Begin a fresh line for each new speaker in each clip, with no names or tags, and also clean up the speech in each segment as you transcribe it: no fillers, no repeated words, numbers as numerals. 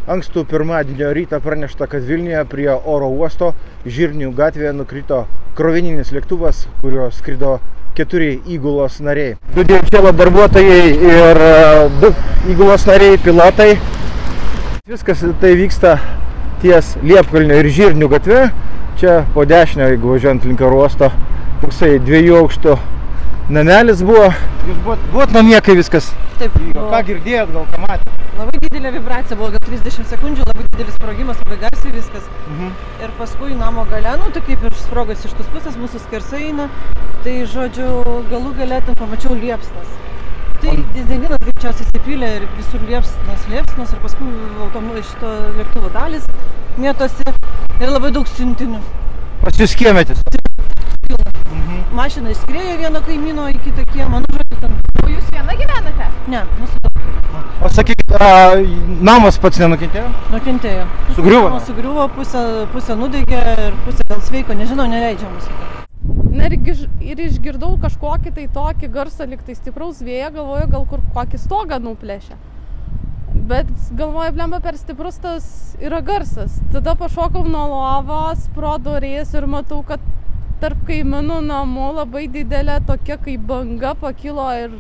Ankstų pirmadienio rytą pranešta, kad Vilniuje prie oro uosto Žirnių gatvėje nukrito krovininis lėktuvas, kurio skrido 4 įgulos nariai. 2 DHL darbuotojai ir 2 įgulos nariai, pilotai. Viskas tai vyksta ties Liepkalnio ir Žirnių gatve. Čia po dešinę, jeigu važiuojant link oro uosto, toksai 2 aukštų namelis buvo. Jūs buvot namie, kai viskas?
Taip.
Ką girdėjot, gal ką matėt?
Labai didelė vibracija buvo, gal 30 sekundžių, labai didelis sprogimas, labai garsiai viskas. Ir paskui namo gale, tai kaip ir sprogas iš tos pusės, mūsų skersai eina, tai žodžiu, galų gale ten pamačiau liepsnas. Tai dizelinas greičiausiai įsipylė ir visur liepsnas ir paskui šito lėktuvo dalis mėtosi ir labai daug siuntinių.
Pas jūs kiemėtis?
Mašina išskriejo vieno kaimyno į kitą kiemą, žodžiu ten.
O jūs viena gyvenate?
Ne, mūsų daug.
O sakykit, namas pats nenukentėjo?
Nukentėjo.
Sugriuvo?
Sugriuvo, pusę nudegė ir pusę gal sveiko, nežinau, neleidžia mūsų.
Na ir išgirdau kažkokį tai tokį garsą, lyg tai stipraus vėjo, galvoju, gal kur kokį stogą nuplėšė. Bet galvoju, blemba, per stiprus tas yra garsas. Tada pašokau nuo lovos pro duris ir matau, kad tarp kaimynų namų labai didelė tokia kaip banga pakilo ir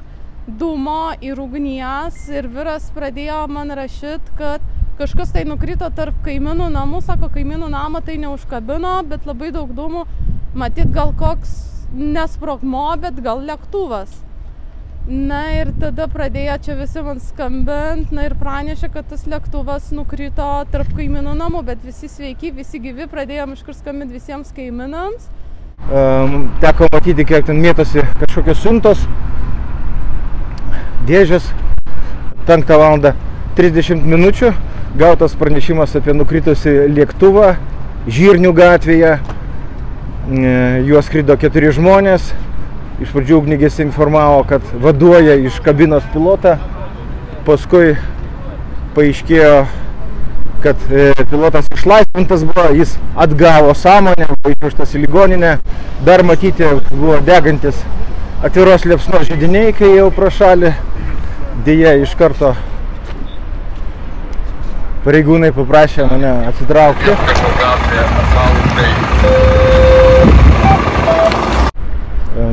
dūmo ir ugnies ir vyras pradėjo man rašyt, kad kažkas tai nukrito tarp kaimynų namų, sako, kaimynų namą tai neužkabino, bet labai daug dūmų, matyt gal koks nesprogmo, bet gal lėktuvas. Na ir tada pradėjo čia visi man skambint, na ir pranešė, kad tas lėktuvas nukrito tarp kaimynų namų, bet visi sveiki, visi gyvi, pradėjom iškart skambint visiems kaimynams.
Teko matyti, kiek ten mėtosi kažkokios siuntos, dėžės. 5:30 minučių gautas pranešimas apie nukritusi lėktuvą Žirnių gatvėje. Juo skrido 4 žmonės. Iš pradžių ugniagesiai informavo, kad vaduoja iš kabinos pilotą. Paskui paaiškėjo, kad pilotas išlaisvintas buvo, jis atgavo sąmonę, buvo išvežtas į ligoninę. Dar matyti buvo degantis atviros liepsnos židiniai, kai jau pro šalį. Deja, iš karto pareigūnai paprašė mane atsitraukti.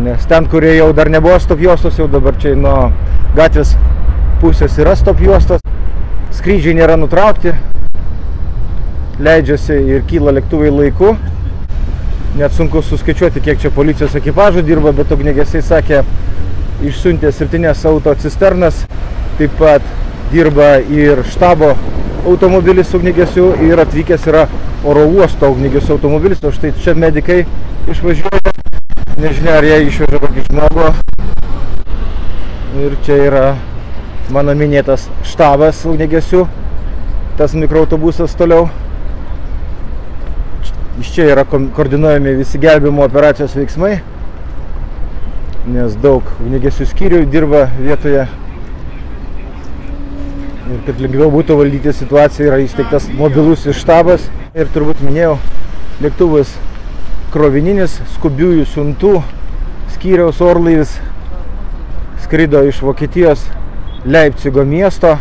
Nes ten, kurie jau dar nebuvo stop juostos, jau dabar čia nuo gatvės pusės yra stop juostos. Skrydžiai nėra nutraukti. Leidžiasi ir kyla lėktuvai laiku. Net sunku suskaičiuoti, kiek čia policijos ekipažų dirba, bet ugniagesiai sakė, išsiuntė 7 autocisternas. Taip pat dirba ir štabo automobilis ugniagesių ir atvykęs yra oro uosto ugniagesių automobilis. O štai čia medikai išvažiuoja. Nežinia, ar jie išveža kokį žmogų. Ir čia yra mano minėtas štabas ugniagesių. Tas mikroautobusas toliau. Iš čia yra koordinuojami visi gelbėjimo operacijos veiksmai, nes daug ugniagesių skyrių dirba vietoje. Ir kad lengviau būtų valdyti situaciją, yra įsteigtas mobilusis štabas. Ir turbūt minėjau, lėktuvas krovininis skubiųjų siuntų skyriaus orlaivis skrido iš Vokietijos Leipcigo miesto.